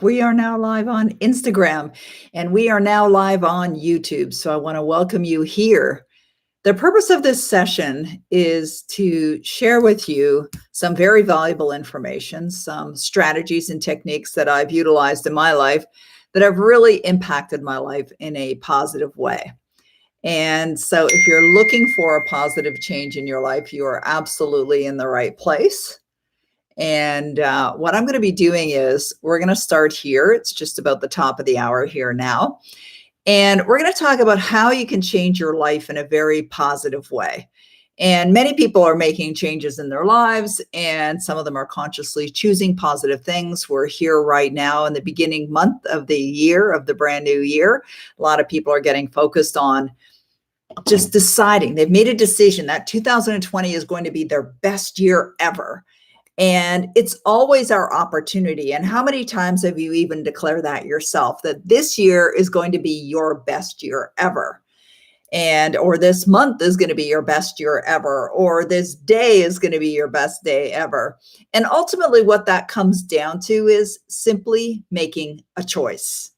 We are now live on Instagram and we are now live on YouTube. So I want to welcome you here. The purpose of this session is to share with you some very valuable information, some strategies and techniques that I've utilized in my life that have really impacted my life in a positive way. And so if you're looking for a positive change in your life, you are absolutely in the right place. And what I'm going to be doing is we're going to start here. It's just about the top of the hour here now. And we're going to talk about how you can change your life in a very positive way. And many people are making changes in their lives, and some of them are consciously choosing positive things. We're here right now in the beginning month of the year, of the brand new year. A lot of people are getting focused on just deciding. They've made a decision that 2020 is going to be their best year ever. And it's always our opportunity. And how many times have you even declared that yourself, that this year is going to be your best year ever? And, or this month is going to be your best year ever, or this day is going to be your best day ever. And ultimately what that comes down to is simply making a choice,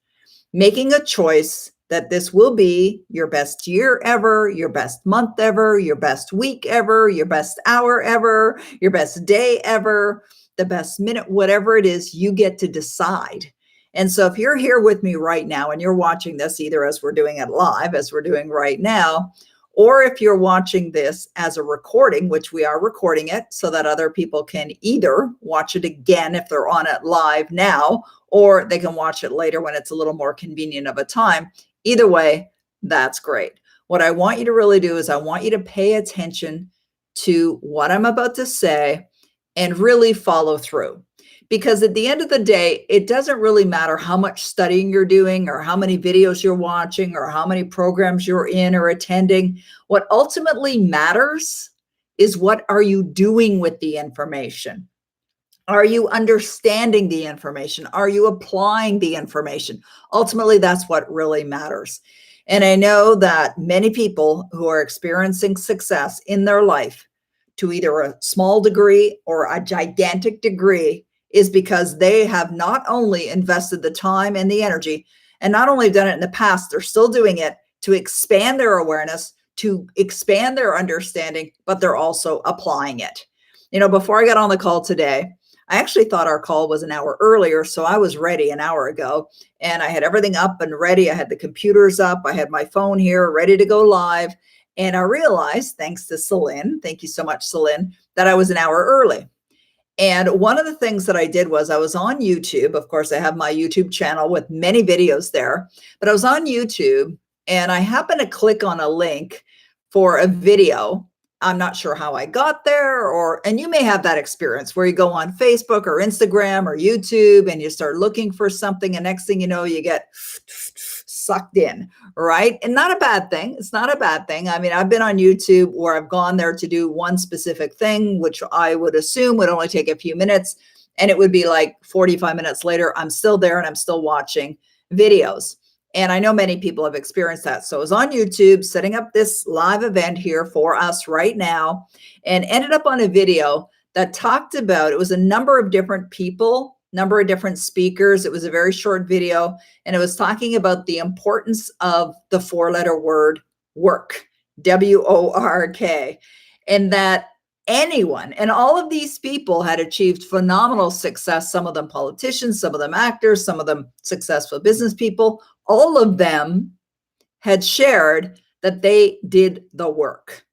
that this will be your best year ever, your best month ever, your best week ever, your best hour ever, your best day ever, the best minute, whatever it is, you get to decide. And so if you're here with me right now and you're watching this, either as we're doing it live, as we're doing right now, or if you're watching this as a recording, which we are recording it so that other people can either watch it again if they're on it live now, or they can watch it later when it's a little more convenient of a time. Either way, that's great. What I want you to really do is I want you to pay attention to what I'm about to say and really follow through. Because at the end of the day, it doesn't really matter how much studying you're doing or how many videos you're watching or how many programs you're in or attending. What ultimately matters is what are you doing with the information? Are you understanding the information? Are you applying the information? Ultimately, that's what really matters. And I know that many people who are experiencing success in their life to either a small degree or a gigantic degree is because they have not only invested the time and the energy, and not only done it in the past, they're still doing it to expand their awareness, to expand their understanding, but they're also applying it. You know, before I got on the call today, I actually thought our call was an hour earlier, so I was ready an hour ago, and I had everything up and ready. I had the computers up. I had my phone here ready to go live, and I realized, thanks to Celine, thank you so much, Celine, that I was an hour early. And one of the things that I did was I was on YouTube. Of course, I have my YouTube channel with many videos there, but I was on YouTube and I happened to click on a link for a video. I'm not sure how I got there, and you may have that experience where you go on Facebook or Instagram or YouTube and you start looking for something, and next thing you know, you get sucked in, right? And not a bad thing. It's not a bad thing. I mean, I've been on YouTube where I've gone there to do one specific thing, which I would assume would only take a few minutes. And it would be like 45 minutes later, I'm still there and I'm still watching videos. And I know many people have experienced that. So I was on YouTube setting up this live event here for us right now and ended up on a video that talked about, it was a number of different people, number of different speakers. It was a very short video, and it was talking about the importance of the four-letter word work, W-O-R-K, and that anyone and all of these people had achieved phenomenal success. Some of them politicians, some of them actors, some of them successful business people. All of them had shared that they did the work.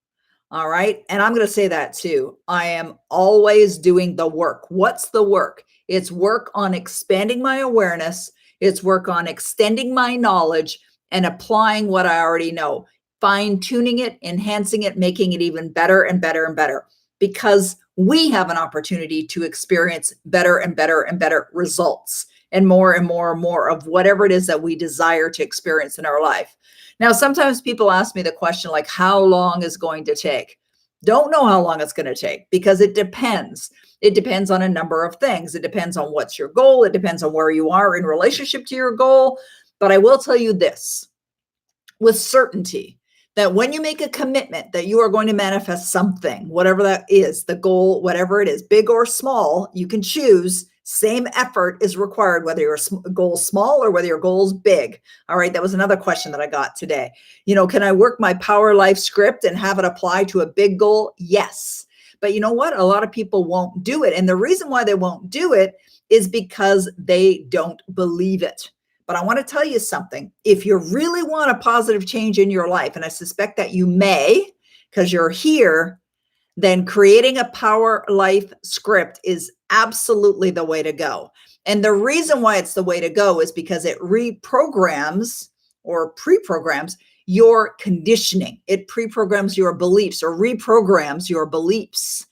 All right. And I'm going to say that too. I am always doing the work. What's the work? It's work on expanding my awareness. It's work on extending my knowledge and applying what I already know, fine tuning it, enhancing it, making it even better and better and better, because we have an opportunity to experience better and better and better results and more and more and more of whatever it is that we desire to experience in our life. Now, sometimes people ask me the question, like, how long is going to take? Don't know how long it's going to take because it depends. It depends on a number of things. It depends on what's your goal. It depends on where you are in relationship to your goal. But I will tell you this with certainty, that when you make a commitment that you are going to manifest something, whatever that is, the goal, whatever it is, big or small, you can choose Same effort is required, whether your goal is small or whether your goal is big. All right. That was another question that I got today. Can I work my power life script and have it apply to a big goal? Yes. But you know what? A lot of people won't do it. And the reason why they won't do it is because they don't believe it. But I want to tell you something. If you really want a positive change in your life, and I suspect that you may, because you're here, then creating a power life script is absolutely the way to go. And the reason why it's the way to go is because it reprograms or pre-programs your conditioning. It pre-programs your beliefs or reprograms your beliefs,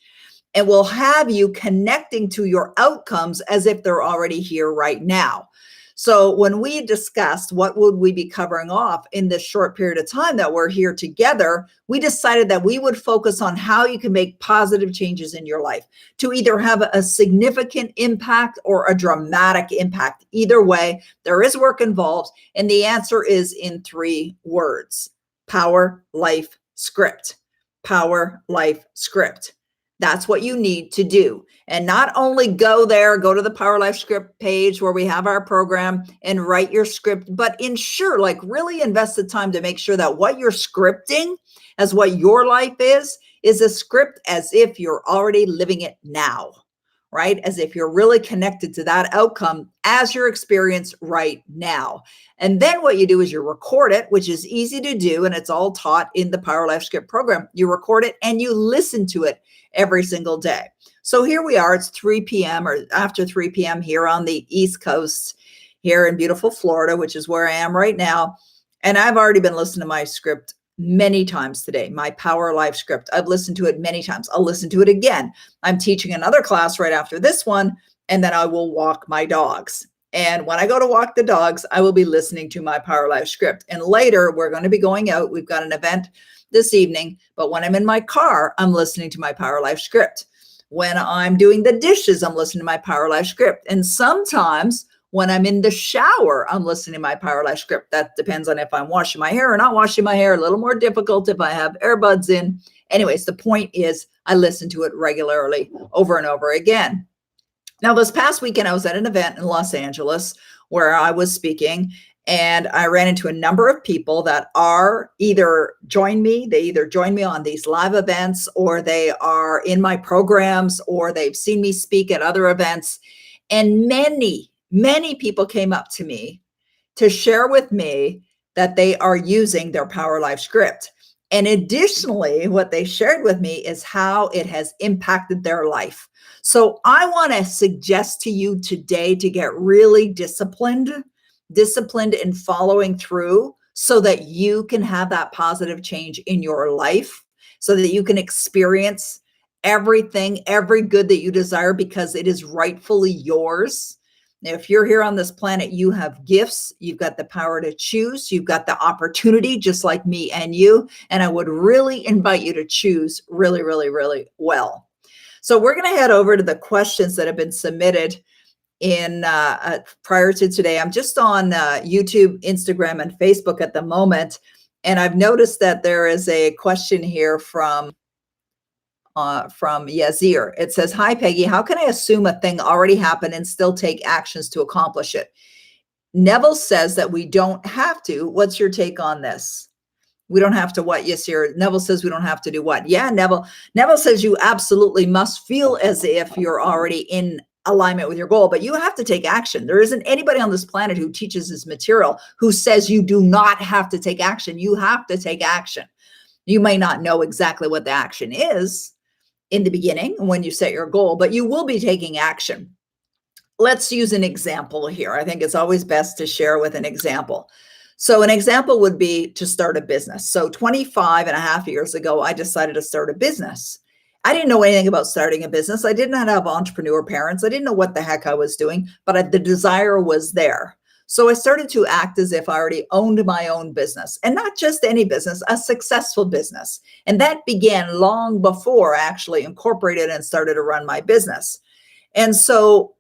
and will have you connecting to your outcomes as if they're already here right now. So when we discussed what would we be covering off in this short period of time that we're here together, we decided that we would focus on how you can make positive changes in your life to either have a significant impact or a dramatic impact. Either way, there is work involved. And the answer is in 3 words: power, life, script. Power, life, script. That's what you need to do. And not only go to the Power Life Script page where we have our program and write your script, but ensure, really invest the time to make sure that what you're scripting as what your life is a script as if you're already living it now, right? As if you're really connected to that outcome as your experience right now. And then what you do is you record it, which is easy to do. And it's all taught in the Power Life Script program. You record it and you listen to it every single day. So here we are, it's 3 p.m. or after 3 p.m. here on the East Coast, here in beautiful Florida, which is where I am right now. And I've already been listening to my script many times today, my Power Life Script. I've listened to it many times. I'll listen to it again. I'm teaching another class right after this one, and then I will walk my dogs. And when I go to walk the dogs, I will be listening to my Power Life Script. And later, we're going to be going out. We've got an event this evening, but when I'm in my car, I'm listening to my Power Life Script. When I'm doing the dishes, I'm listening to my Power Life Script. And sometimes when I'm in the shower, I'm listening to my Power Life Script. That depends on if I'm washing my hair or not washing my hair. A little more difficult if I have earbuds in. Anyways, the point is I listen to it regularly over and over again. Now, this past weekend, I was at an event in Los Angeles where I was speaking, and I ran into a number of people that are either join me on these live events, or they are in my programs, or they've seen me speak at other events. And many people came up to me to share with me that they are using their Power Life Script. And additionally, what they shared with me is how it has impacted their life. So I want to suggest to you today to get really disciplined in following through so that you can have that positive change in your life, so that you can experience everything, every good that you desire, because it is rightfully yours. Now, if you're here on this planet, you have gifts, you've got the power to choose, you've got the opportunity, just like me and you. And I would really invite you to choose really, really, really well. So we're going to head over to the questions that have been submitted in prior to today. I'm just on YouTube, Instagram, and Facebook at the moment. And I've noticed that there is a question here from Yazir. It says, "Hi, Peggy. How can I assume a thing already happened and still take actions to accomplish it?" Neville says that we don't have to. What's your take on this? We don't have to what? Yes, here. Neville says we don't have to do what? Yeah, Neville. Neville says you absolutely must feel as if you're already in alignment with your goal, but you have to take action. There isn't anybody on this planet who teaches this material who says you do not have to take action. You have to take action. You may not know exactly what the action is in the beginning when you set your goal, but you will be taking action. Let's use an example here. I think it's always best to share with an example. So an example would be to start a business. So 25 and a half years ago, I decided to start a business. I didn't know anything about starting a business. I did not have entrepreneur parents. I didn't know what the heck I was doing, but the desire was there. So I started to act as if I already owned my own business, and not just any business, a successful business. And that began long before I actually incorporated and started to run my business. And so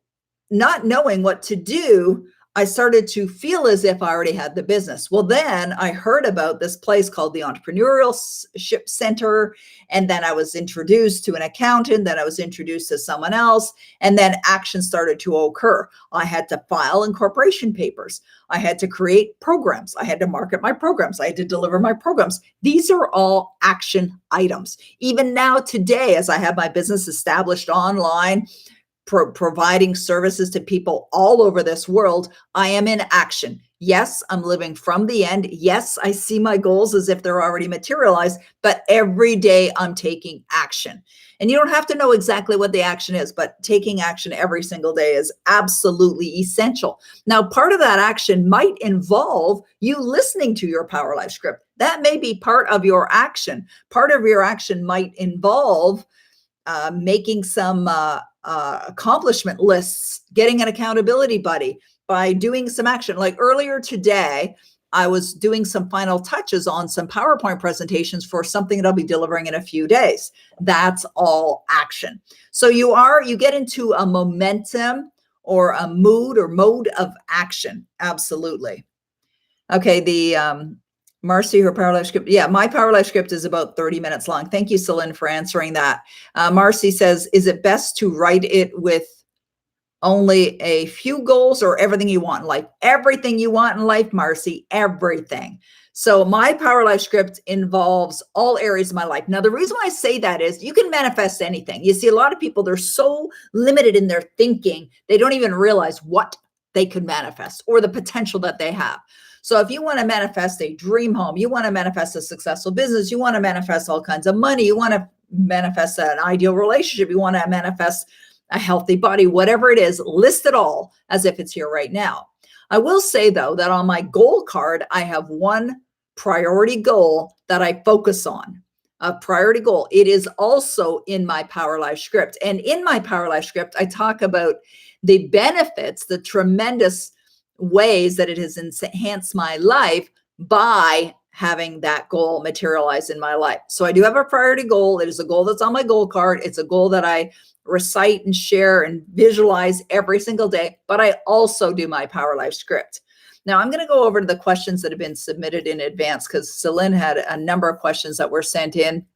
not knowing what to do, I started to feel as if I already had the business. Well, then I heard about this place called the Entrepreneurship Center. And then I was introduced to an accountant. Then I was introduced to someone else. And then action started to occur. I had to file incorporation papers. I had to create programs. I had to market my programs. I had to deliver my programs. These are all action items. Even now today, as I have my business established online, providing services to people all over this world, I am in action. Yes, I'm living from the end. Yes, I see my goals as if they're already materialized, but every day I'm taking action. And you don't have to know exactly what the action is, but taking action every single day is absolutely essential. Now, part of that action might involve you listening to your Power Life script. That may be part of your action. Part of your action might involve making some accomplishment lists, getting an accountability buddy by doing some action. Like earlier today, I was doing some final touches on some PowerPoint presentations for something that I'll be delivering in a few days. That's all action. So you get into a momentum or a mood or mode of action. Absolutely. Okay. Marcy, her Power Life script. Yeah, my Power Life script is about 30 minutes long. Thank you, Celine, for answering that. Marcy says, is it best to write it with only a few goals or everything you want in life? Everything you want in life, Marcy, everything. So my Power Life script involves all areas of my life. Now, the reason why I say that is you can manifest anything. You see, a lot of people, they're so limited in their thinking, they don't even realize what they could manifest or the potential that they have. So if you want to manifest a dream home, you want to manifest a successful business, you want to manifest all kinds of money, you want to manifest an ideal relationship, you want to manifest a healthy body, whatever it is, list it all as if it's here right now. I will say, though, that on my goal card, I have one priority goal that I focus on. A priority goal. It is also in my Power Life script. And in my Power Life script, I talk about the benefits, the tremendous ways that it has enhanced my life by having that goal materialize in my life. So I do have a priority goal. It is a goal that's on my goal card. It's a goal that I recite and share and visualize every single day, but I also do my Power Life script. Now I'm going to go over to the questions that have been submitted in advance because Celine had a number of questions that were sent in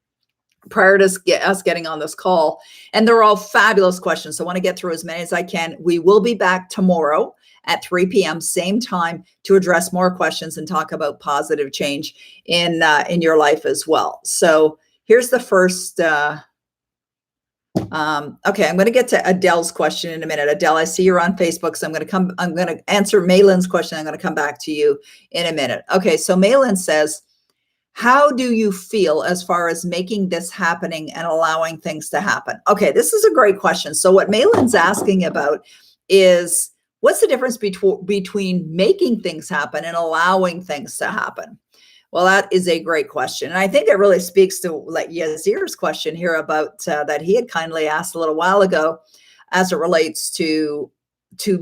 prior to us getting on this call. And they're all fabulous questions. So I want to get through as many as I can. We will be back tomorrow at 3 p.m., same time, to address more questions and talk about positive change in your life as well. So here's the first. Okay, I'm going to get to Adele's question in a minute. Adele, I see you're on Facebook, so I'm going to answer Malin's question. I'm going to come back to you in a minute. Okay, so Malin says, how do you feel as far as making this happening and allowing things to happen? Okay, this is a great question. So what Malin's asking about is, what's the difference between making things happen and allowing things to happen? Well, that is a great question. And I think it really speaks to like Yazir's question here about that he had kindly asked a little while ago as it relates to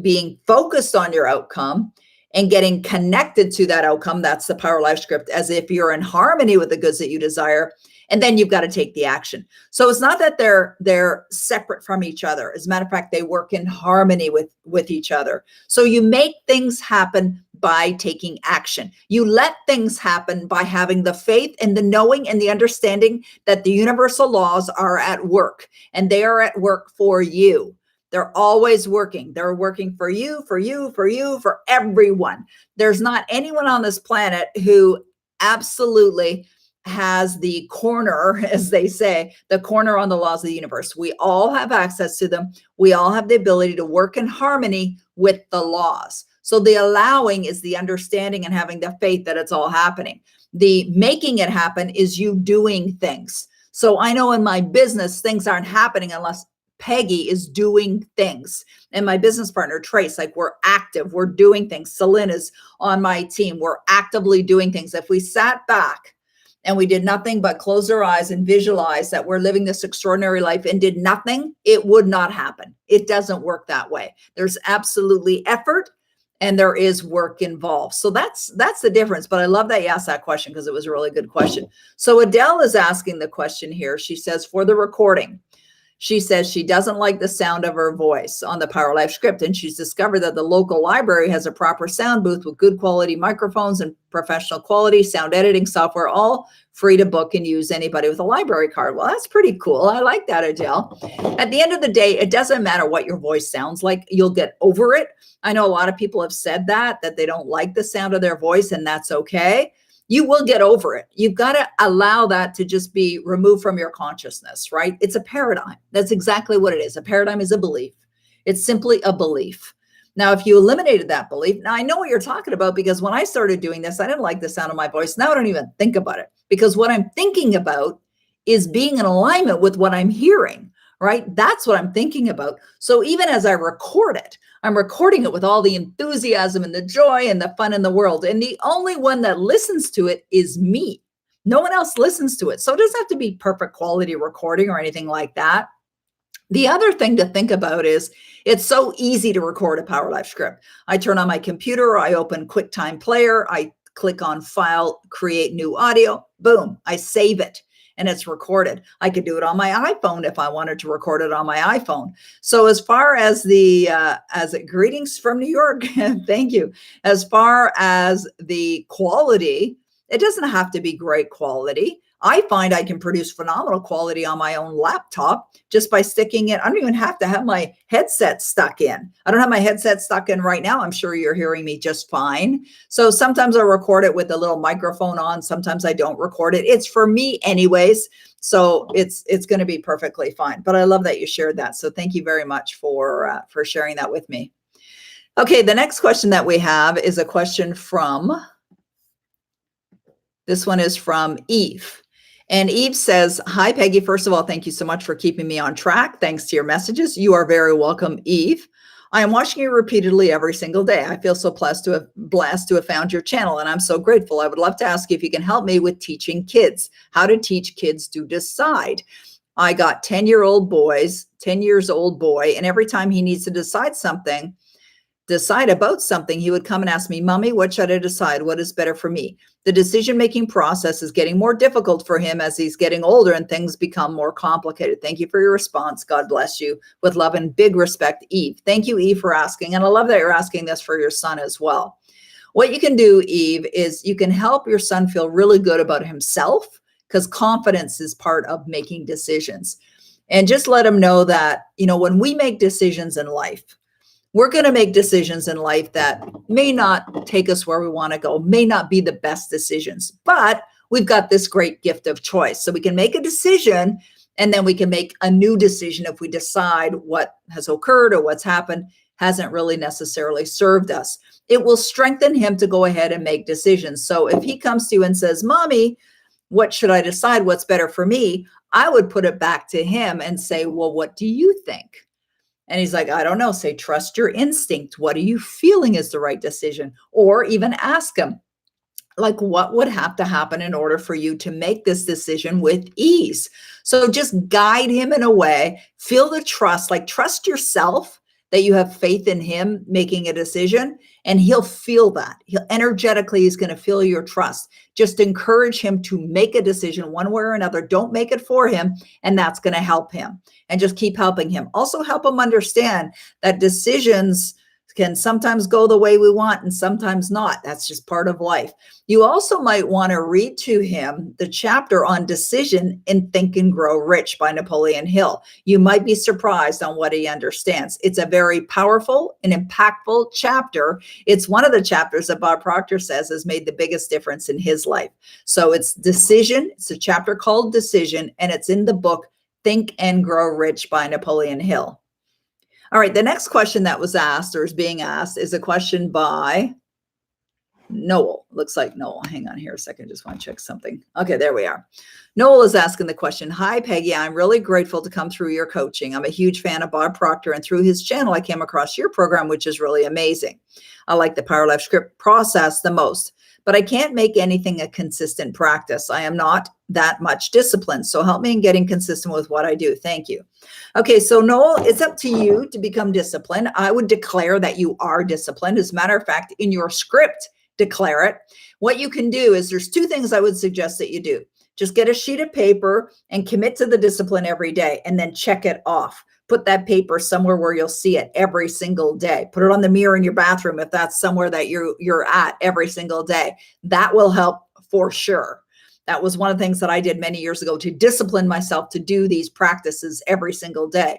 being focused on your outcome and getting connected to that outcome. That's the Power Life script, as if you're in harmony with the goods that you desire. And then you've got to take the action. So it's not that they're separate from each other. As a matter of fact, they work in harmony with each other. So you make things happen by taking action. You let things happen by having the faith and the knowing and the understanding that the universal laws are at work, and they are at work for you. They're always working. They're working for you, for you, for you, for everyone. There's not anyone on this planet who absolutely has the corner, as they say, the corner on the laws of the universe. We all have access to them. We all have the ability to work in harmony with the laws. So the allowing is the understanding and having the faith that it's all happening. The making it happen is you doing things. So I know in my business, things aren't happening unless Peggy is doing things. And my business partner, Trace, like we're active, we're doing things. Celine is on my team. We're actively doing things. If we sat back and we did nothing but close our eyes and visualize that we're living this extraordinary life and did nothing, it would not happen. It doesn't work that way. There's absolutely effort and there is work involved. So that's the difference. But I love that you asked that question because it was a really good question. So Adele is asking the question here. She says, for the recording, She says she doesn't like the sound of her voice on the Power Life script, and she's discovered that the local library has a proper sound booth with good quality microphones and professional quality sound editing software, all free to book and use anybody with a library card. Well, that's pretty cool. I like that, Adele. At the end of the day, it doesn't matter what your voice sounds like. You'll get over it. I know a lot of people have said that they don't like the sound of their voice, and that's okay. You will get over it. You've got to allow that to just be removed from your consciousness, right? It's a paradigm. That's exactly what it is. A paradigm is a belief. It's simply a belief. Now, if you eliminated that belief, now I know what you're talking about, because when I started doing this, I didn't like the sound of my voice. Now I don't even think about it, because what I'm thinking about is being in alignment with what I'm hearing, right? That's what I'm thinking about. So even as I record it, I'm recording it with all the enthusiasm and the joy and the fun in the world. And the only one that listens to it is me. No one else listens to it. So it doesn't have to be perfect quality recording or anything like that. The other thing to think about is it's so easy to record a Power Life script. I turn on my computer, I open QuickTime Player, I click on File, Create New Audio, boom, I save it. And it's recorded. I could do it on my iPhone if I wanted to record it on my iPhone. So as far as greetings from New York, thank you. As far as the quality, it doesn't have to be great quality. I find I can produce phenomenal quality on my own laptop just by sticking it. I don't even have to have my headset stuck in. I don't have my headset stuck in right now. I'm sure you're hearing me just fine. So sometimes I record it with a little microphone on. Sometimes I don't record it. It's for me anyways. So it's going to be perfectly fine. But I love that you shared that. So thank you very much for sharing that with me. Okay, the next question that we have is a question this one is from Eve. And Eve says, hi, Peggy. First of all, thank you so much for keeping me on track. Thanks to your messages. You are very welcome, Eve. I am watching you repeatedly every single day. I feel so blessed to have found your channel, and I'm so grateful. I would love to ask you if you can help me with teaching kids, how to teach kids to decide. I got 10-year-old boys, 10 years old boy, and every time he needs to decide about something, he would come and ask me, Mommy, what should I decide? What is better for me? The decision-making process is getting more difficult for him as he's getting older and things become more complicated. Thank you for your response. God bless you. With love and big respect, Eve. Thank you, Eve, for asking. And I love that you're asking this for your son as well. What you can do, Eve, is you can help your son feel really good about himself, because confidence is part of making decisions. And just let him know that, when we make decisions in life, we're going to make decisions in life that may not take us where we want to go, may not be the best decisions, but we've got this great gift of choice. So we can make a decision, and then we can make a new decision if we decide what has occurred or what's happened hasn't really necessarily served us. It will strengthen him to go ahead and make decisions. So if he comes to you and says, Mommy, what should I decide? What's better for me? I would put it back to him and say, well, what do you think? And he's like, I don't know. Say, trust your instinct. What are you feeling is the right decision? Or even ask him, like, what would have to happen in order for you to make this decision with ease? So just guide him in a way, feel the trust, like trust yourself that you have faith in him making a decision, and he'll feel that. He's going to feel your trust. Just encourage him to make a decision one way or another. Don't make it for him, and that's going to help him. And just keep helping him. Also help him understand that decisions can sometimes go the way we want and sometimes not. That's just part of life. You also might want to read to him the chapter on decision in Think and Grow Rich by Napoleon Hill. You might be surprised on what he understands. It's a very powerful and impactful chapter. It's one of the chapters that Bob Proctor says has made the biggest difference in his life. So it's decision. It's a chapter called Decision, and it's in the book Think and Grow Rich by Napoleon Hill. All right, the next question that was asked or is being asked is a question by Noel. Looks like Noel. Hang on here a second. Just want to check something. Okay, there we are. Noel is asking the question, hi, Peggy. I'm really grateful to come through your coaching. I'm a huge fan of Bob Proctor, and through his channel, I came across your program, which is really amazing. I like the Power Life script process the most, but I can't make anything a consistent practice. I am not that much disciplined. So help me in getting consistent with what I do. Thank you. Okay, so Noel, it's up to you to become disciplined. I would declare that you are disciplined. As a matter of fact, in your script, declare it. What you can do is there's two things I would suggest that you do. Just get a sheet of paper and commit to the discipline every day, and then check it off. Put that paper somewhere where you'll see it every single day. Put it on the mirror in your bathroom if that's somewhere that you're at every single day. That will help for sure. That was one of the things that I did many years ago to discipline myself to do these practices every single day.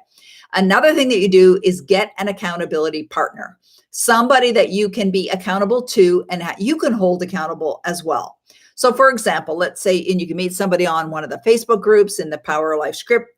Another thing that you do is get an accountability partner, somebody that you can be accountable to and you can hold accountable as well. So for example, let's say, and you can meet somebody on one of the Facebook groups in the Power of Life Script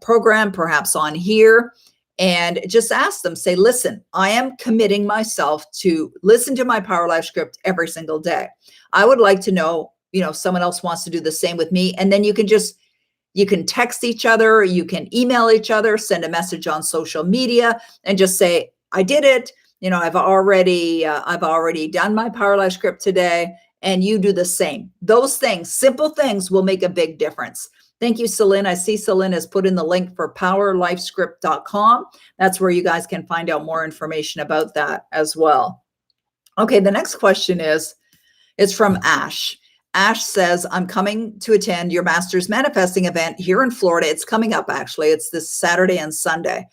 program, perhaps on here, and just ask them, say, listen, I am committing myself to listen to my Power Life Script every single day. I would like to know, someone else wants to do the same with me. And then you can text each other, you can email each other, send a message on social media, and just say, I did it. I've already done my Power Life Script today, and you do the same. Those things, simple things, will make a big difference. Thank you, Celine. I see Celine has put in the link for powerlifescript.com. That's where you guys can find out more information about that as well. Okay, the next question is from Ash. Ash says, I'm coming to attend your Masters Manifesting event here in Florida. It's coming up, actually. It's this Saturday and Sunday.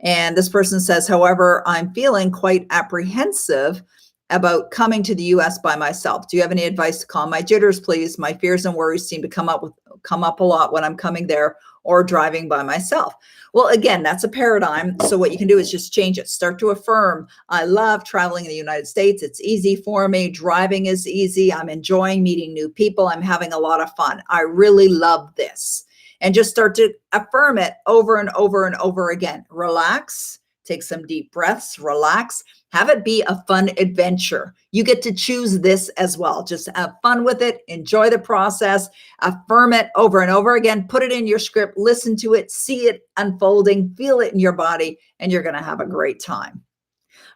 And this person says, however, I'm feeling quite apprehensive about coming to the US by myself. Do you have any advice to calm my jitters, please? My fears and worries seem to come up a lot when I'm coming there or driving by myself. Well, again, that's a paradigm. So what you can do is just change it. Start to affirm, I love traveling in the United States. It's easy for me. Driving is easy. I'm enjoying meeting new people. I'm having a lot of fun. I really love this. And just start to affirm it over and over and over again. Relax. Take some deep breaths, relax, have it be a fun adventure. You get to choose this as well. Just have fun with it, enjoy the process, affirm it over and over again, put it in your script, listen to it, see it unfolding, feel it in your body, and you're going to have a great time.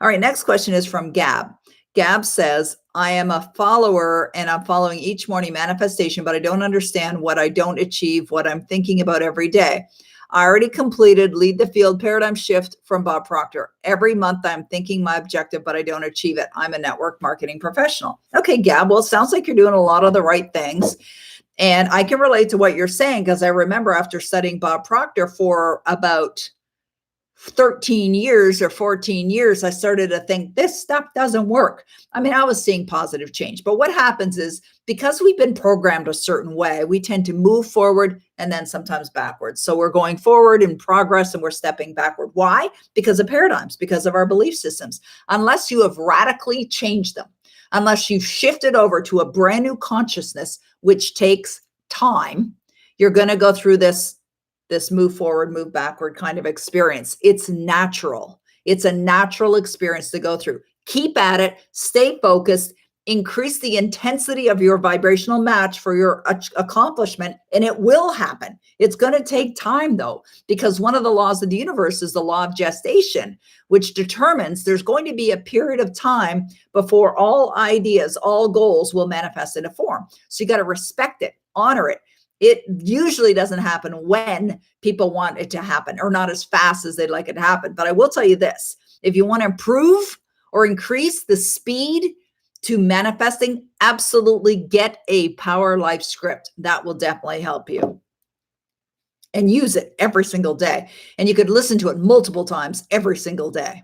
All right, next question is from Gab. Gab says, I am a follower and I'm following each morning manifestation, but I don't understand what I don't achieve, what I'm thinking about every day. I already completed Lead the Field Paradigm Shift from Bob Proctor. Every month I'm thinking my objective, but I don't achieve it. I'm a network marketing professional. Okay, Gab, well, it sounds like you're doing a lot of the right things. And I can relate to what you're saying because I remember after studying Bob Proctor for about 13 years or 14 years, I started to think this stuff doesn't work. I mean, I was seeing positive change, but what happens is because we've been programmed a certain way, we tend to move forward and then sometimes backwards. So we're going forward in progress and we're stepping backward. Why? Because of paradigms, because of our belief systems. Unless you have radically changed them, unless you've shifted over to a brand new consciousness, which takes time, you're going to go through this move forward, move backward kind of experience. It's natural. It's a natural experience to go through. Keep at it, stay focused, increase the intensity of your vibrational match for your accomplishment, and it will happen. It's going to take time though, because one of the laws of the universe is the law of gestation, which determines there's going to be a period of time before all ideas, all goals will manifest into form. So you got to respect it, honor it. It usually doesn't happen when people want it to happen or not as fast as they'd like it to happen. But I will tell you this, if you want to improve or increase the speed to manifesting, absolutely get a Power Life Script. That will definitely help you. And use it every single day. And you could listen to it multiple times every single day.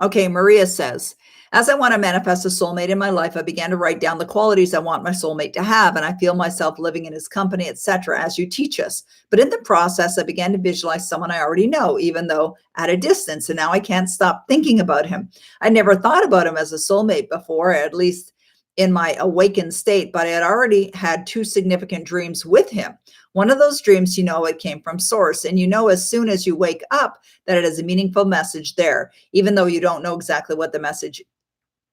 Okay, Maria says, as I want to manifest a soulmate in my life, I began to write down the qualities I want my soulmate to have, and I feel myself living in his company, etc., as you teach us. But in the process, I began to visualize someone I already know, even though at a distance, and now I can't stop thinking about him. I never thought about him as a soulmate before, at least in my awakened state, but I had already had 2 significant dreams with him. One of those dreams, it came from source, and as soon as you wake up that it has a meaningful message there, even though you don't know exactly what the message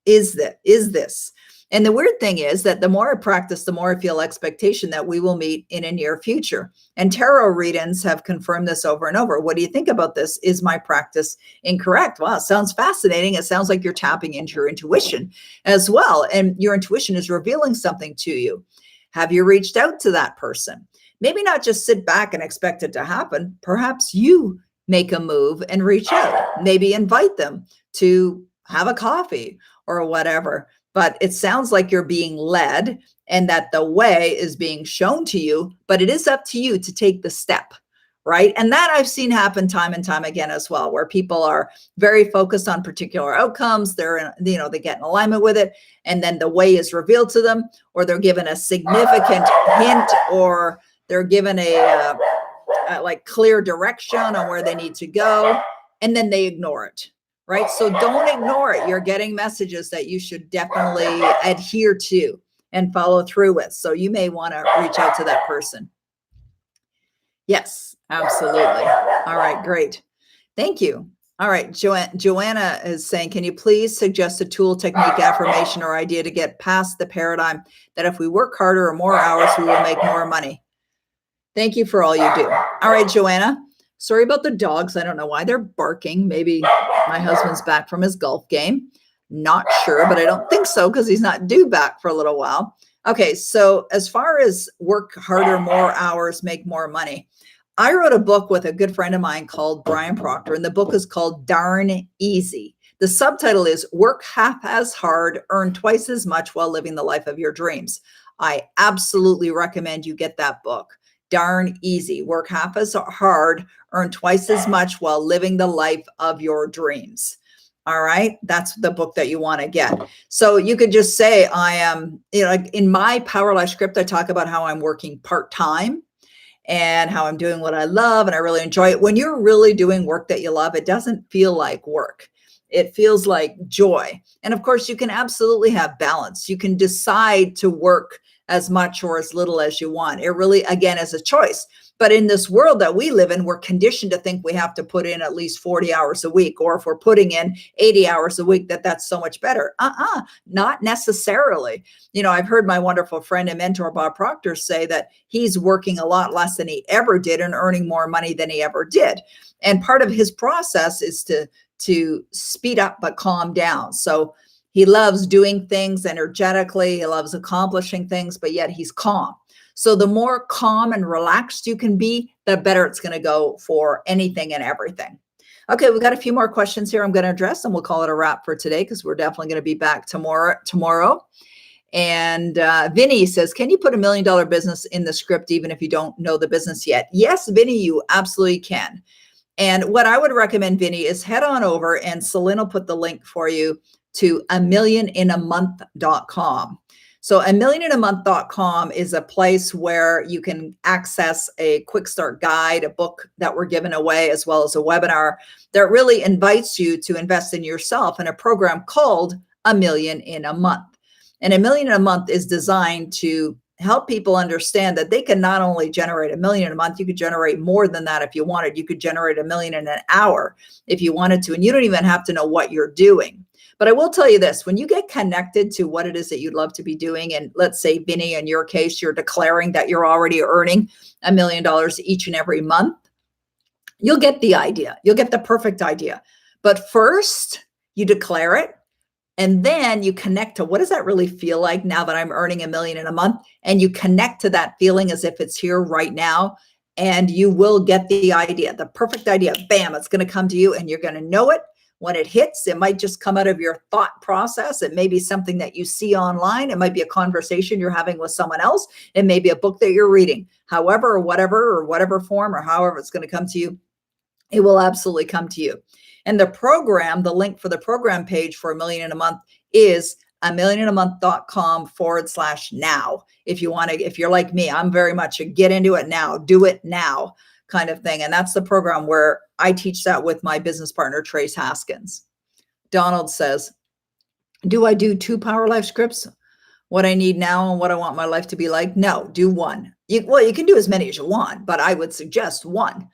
is this. And the weird thing is that the more I practice, the more I feel expectation that we will meet in a near future. And tarot readings have confirmed this over and over. What do you think about this? Is my practice incorrect? Wow, it sounds fascinating. It sounds like you're tapping into your intuition as well. And your intuition is revealing something to you. Have you reached out to that person? Maybe not just sit back and expect it to happen. Perhaps you make a move and reach out. Maybe invite them to have a coffee or whatever. but it sounds like you're being led and that the way is being shown to you, but it is up to you to take the step, right? And that I've seen happen time and time again as well, where people are very focused on particular outcomes. They're in, they get in alignment with it, and then the way is revealed to them, or they're given a significant hint, or they're given a like clear direction on where they need to go, and then they ignore it, right? So don't ignore it. You're getting messages that you should definitely adhere to and follow through with. So you may want to reach out to that person. Yes, absolutely. All right, great. Thank you. All right, Joanna is saying, can you please suggest a tool, technique, affirmation, or idea to get past the paradigm that if we work harder or more hours, we will make more money? Thank you for all you do. All right, Joanna. Sorry about the dogs. I don't know why they're barking. Maybe my husband's back from his golf game. Not sure, but I don't think so because he's not due back for a little while. Okay, so as far as work harder, more hours, make more money, I wrote a book with a good friend of mine called Brian Proctor, and the book is called Darn Easy. The subtitle is Work Half as Hard, Earn Twice as Much While Living the Life of Your Dreams. I absolutely recommend you get that book. Darn Easy. Work half as hard, earn twice as much while living the life of your dreams. All right. That's the book that you want to get. So you could just say, I am, like in my Power Life script, I talk about how I'm working part-time and how I'm doing what I love and I really enjoy it. When you're really doing work that you love, it doesn't feel like work. It feels like joy. And of course, you can absolutely have balance. You can decide to work as much or as little as you want. It really, again, is a choice. But in this world that we live in, we're conditioned to think we have to put in at least 40 hours a week, or if we're putting in 80 hours a week, that's so much better. Not necessarily. I've heard my wonderful friend and mentor, Bob Proctor, say that he's working a lot less than he ever did and earning more money than he ever did. And part of his process is to speed up but calm down. So he loves doing things energetically. He loves accomplishing things, but yet he's calm. So the more calm and relaxed you can be, the better it's going to go for anything and everything. Okay, we've got a few more questions here I'm going to address, and we'll call it a wrap for today because we're definitely going to be back tomorrow. And Vinny says, can you put $1 million business in the script even if you don't know the business yet? Yes, Vinny, you absolutely can. And what I would recommend, Vinny, is head on over, and Celine will put the link for you to $1millioninamonth.com. So $1millioninamonth.com is a place where you can access a quick start guide, a book that we're giving away, as well as a webinar that really invites you to invest in yourself in a program called $1 Million in a Month. And $1 Million in a Month is designed to help people understand that they can not only generate $1 million in a month, you could generate more than that if you wanted. You could generate $1 million in an hour if you wanted to, and you don't even have to know what you're doing. But I will tell you this, when you get connected to what it is that you'd love to be doing, and let's say, Vinny, in your case, you're declaring that you're already earning $1 million each and every month, you'll get the idea. You'll get the perfect idea. But first, you declare it, and then you connect to what does that really feel like now that I'm earning $1 million in a month? And you connect to that feeling as if it's here right now, and you will get the idea, the perfect idea. Bam, it's going to come to you, and you're going to know it. When it hits, it might just come out of your thought process. It may be something that you see online. It might be a conversation you're having with someone else. It may be a book that you're reading. However, or whatever form, or however it's going to come to you, it will absolutely come to you. And the program, the link for the program page for $1 million in a month is $1millioninamonth.com/now. If you want to, if you're like me, I'm very much a get into it now, do it now kind of thing. And that's the program where I teach that with my business partner, Trace Haskins. Donald says, do I do 2 Power Life scripts? What I need now and what I want my life to be like? No, do 1. You can do as many as you want, but I would suggest 1.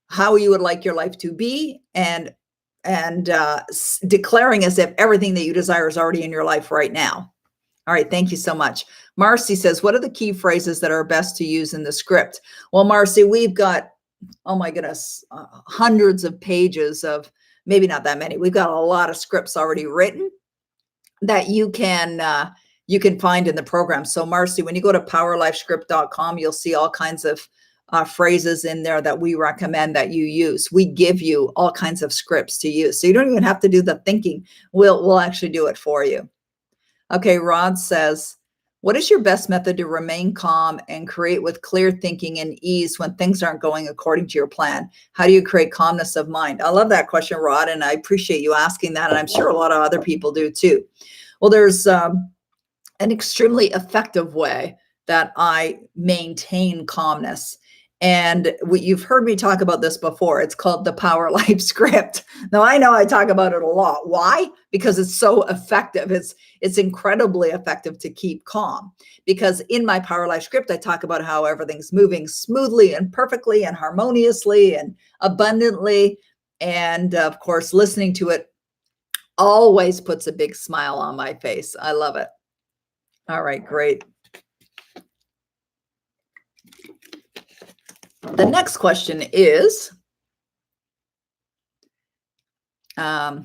How you would like your life to be, and declaring as if everything that you desire is already in your life right now. All right. Thank you so much. Marcy says, what are the key phrases that are best to use in the script? Well, Marcy, we've got, oh my goodness, hundreds of pages of, maybe not that many. We've got a lot of scripts already written that you can find in the program. So Marcy, when you go to powerlifescript.com, you'll see all kinds of phrases in there that we recommend that you use. We give you all kinds of scripts to use. So you don't even have to do the thinking. We'll actually do it for you. Okay, Rod says, what is your best method to remain calm and create with clear thinking and ease when things aren't going according to your plan? How do you create calmness of mind? I love that question, Rod, and I appreciate you asking that. And I'm sure a lot of other people do too. Well, there's an extremely effective way that I maintain calmness. And you've heard me talk about this before. It's called the Power Life script. Now, I know I talk about it a lot. Why? Because it's so effective. It's incredibly effective to keep calm. Because in my Power Life script, I talk about how everything's moving smoothly and perfectly and harmoniously and abundantly. And of course, listening to it always puts a big smile on my face. I love it. All right, great. The next question is, Diana.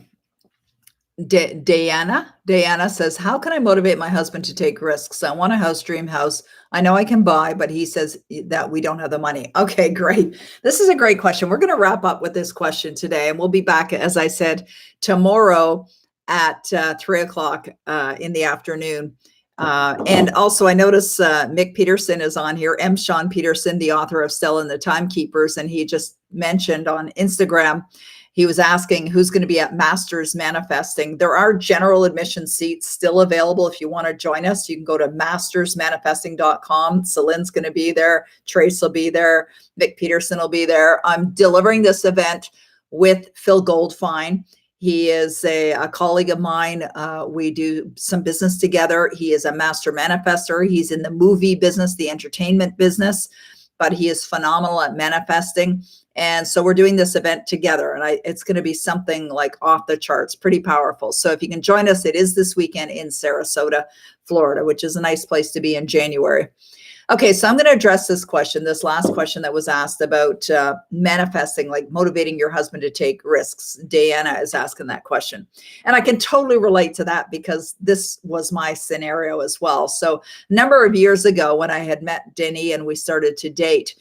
Diana says, how can I motivate my husband to take risks? I want a house, dream house. I know I can buy, but he says that we don't have the money. Okay, great. This is a great question. We're going to wrap up with this question today, and we'll be back, as I said, tomorrow at 3 o'clock in the afternoon. And also, I notice Mick Peterson is on here, M. Sean Peterson, the author of Stella and the Timekeepers, and he just mentioned on Instagram, he was asking who's going to be at Masters Manifesting. There are general admission seats still available. If you want to join us, you can go to mastersmanifesting.com. Celine's going to be there. Trace will be there. Mick Peterson will be there. I'm delivering this event with Phil Goldfine. He is a colleague of mine. We do some business together. He is a master manifester. He's in the movie business, the entertainment business, but he is phenomenal at manifesting. And so we're doing this event together, and it's going to be something like off the charts, pretty powerful. So if you can join us, it is this weekend in Sarasota, Florida, which is a nice place to be in January. Okay, so I'm going to address this question, this last question that was asked about manifesting, like motivating your husband to take risks. Diana is asking that question. And I can totally relate to that because this was my scenario as well. So a number of years ago when I had met Denny and we started to date,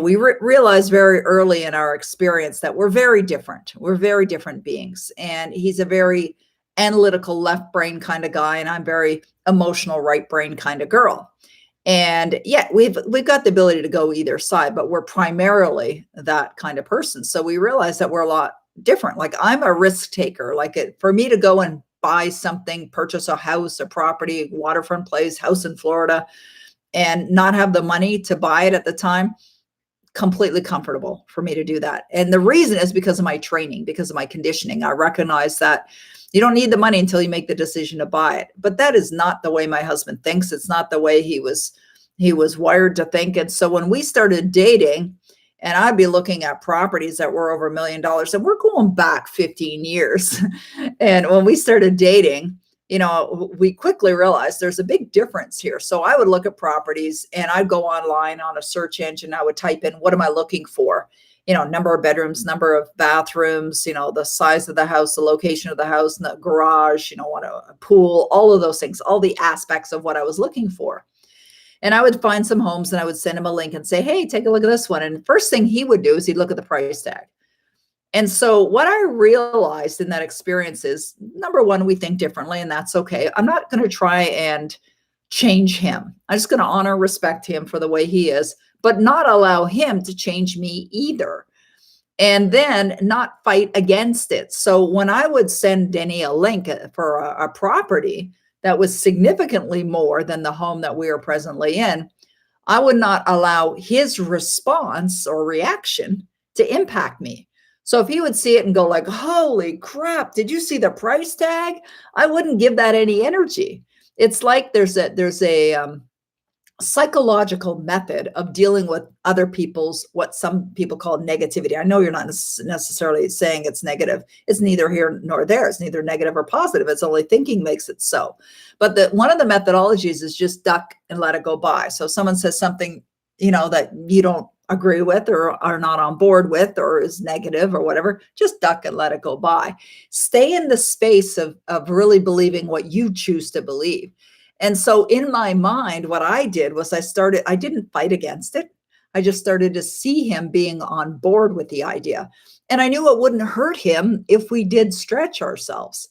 we realized very early in our experience that we're very different. We're very different beings. And he's a very analytical left brain kind of guy, and I'm very emotional right brain kind of girl. And yeah, we've got the ability to go either side, but we're primarily that kind of person. So we realize that we're a lot different. Like I'm a risk taker. For me to go and buy something, purchase a house, a property, waterfront place, house in Florida, and not have the money to buy it at the time, completely comfortable for me to do that. And the reason is because of my training, because of my conditioning. I recognize that you don't need the money until you make the decision to buy it. But that is not the way my husband thinks. It's not the way he was wired to think. And so when we started dating, and I'd be looking at properties that were over $1 million, and we're going back 15 years. And when we started dating, we quickly realized there's a big difference here. So I would look at properties and I'd go online on a search engine. I would type in, what am I looking for? Number of bedrooms, number of bathrooms, the size of the house, the location of the house, and the garage, want a pool, all of those things, all the aspects of what I was looking for. And I would find some homes and I would send him a link and say, hey, take a look at this one. And the first thing he would do is he'd look at the price tag. And so what I realized in that experience is, number one, we think differently, and that's okay. I'm not going to try and change him. I'm just going to honor, respect him for the way he is, but not allow him to change me either. And then not fight against it. So when I would send Denny a link for a property that was significantly more than the home that we are presently in, I would not allow his response or reaction to impact me. So if he would see it and go like, holy crap, did you see the price tag? I wouldn't give that any energy. It's like there's a psychological method of dealing with other people's, what some people call negativity. I know you're not necessarily saying it's negative. It's neither here nor there. It's neither negative or positive. It's only thinking makes it so. But one of the methodologies is just duck and let it go by. So if someone says something, that you don't agree with or are not on board with or is negative or whatever, just duck and let it go by. Stay in the space of really believing what you choose to believe. And so in my mind, what I did was I didn't fight against it. I just started to see him being on board with the idea. And I knew it wouldn't hurt him if we did stretch ourselves.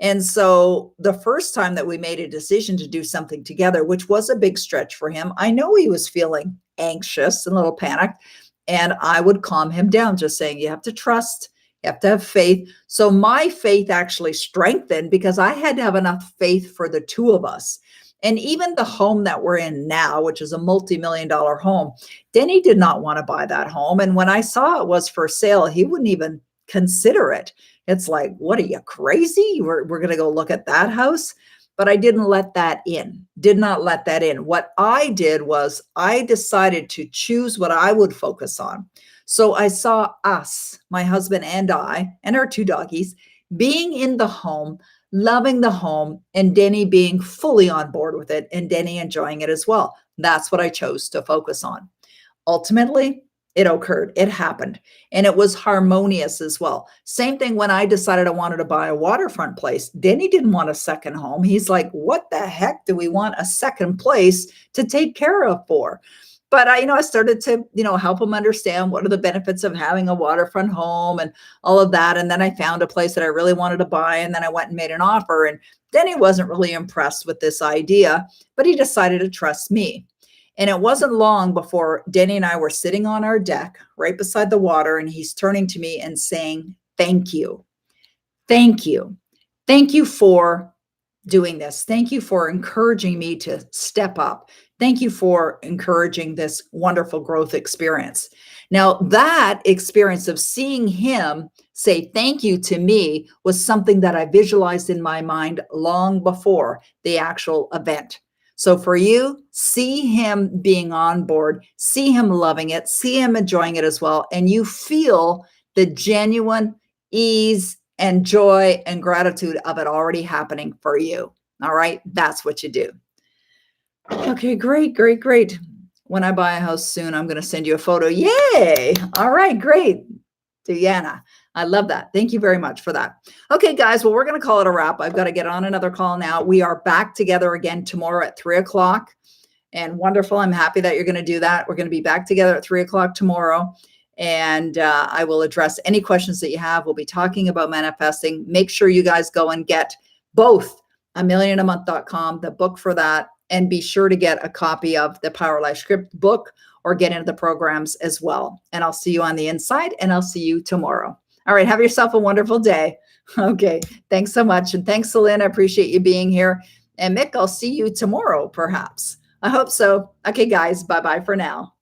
And so the first time that we made a decision to do something together, which was a big stretch for him, I know he was feeling anxious and a little panicked. And I would calm him down, just saying, you have to trust, you have to have faith. So my faith actually strengthened because I had to have enough faith for the two of us. And even the home that we're in now, which is a multi-million-dollar home, Denny did not want to buy that home. And when I saw it was for sale, he wouldn't even consider it. It's like, what are you, crazy? We're going to go look at that house. But I didn't let that in, did not let that in. What I did was I decided to choose what I would focus on. So I saw us, my husband and I, and our two doggies, being in the home, loving the home, and Denny being fully on board with it, and Denny enjoying it as well. That's what I chose to focus on. Ultimately, it occurred, it happened, and it was harmonious as well. Same thing when I decided I wanted to buy a waterfront place. Denny didn't want a second home. He's like, what the heck do we want a second place to take care of for? But I started to, help him understand what are the benefits of having a waterfront home and all of that. And then I found a place that I really wanted to buy. And then I went and made an offer. And Denny wasn't really impressed with this idea, but he decided to trust me. And it wasn't long before Denny and I were sitting on our deck right beside the water. And he's turning to me and saying, thank you. Thank you. Thank you for doing this. Thank you for encouraging me to step up. Thank you for encouraging this wonderful growth experience. Now, that experience of seeing him say thank you to me was something that I visualized in my mind long before the actual event. So for you, see him being on board, see him loving it, see him enjoying it as well, and you feel the genuine ease and joy and gratitude of it already happening for you. All right, that's what you do. Okay, great, great, great. When I buy a house soon, I'm going to send you a photo. Yay! All right, great. Deanna, I love that. Thank you very much for that. Okay, guys, well, we're going to call it a wrap. I've got to get on another call now. We are back together again tomorrow at 3:00. And wonderful. I'm happy that you're going to do that. We're going to be back together at 3:00 tomorrow. And I will address any questions that you have. We'll be talking about manifesting. Make sure you guys go and get both amillionamonth.com, the book for that, and be sure to get a copy of the Power Life Script book or get into the programs as well. And I'll see you on the inside, and I'll see you tomorrow. All right. Have yourself a wonderful day. Okay. Thanks so much. And thanks, Celine. I appreciate you being here. And Mick, I'll see you tomorrow, perhaps. I hope so. Okay, guys. Bye-bye for now.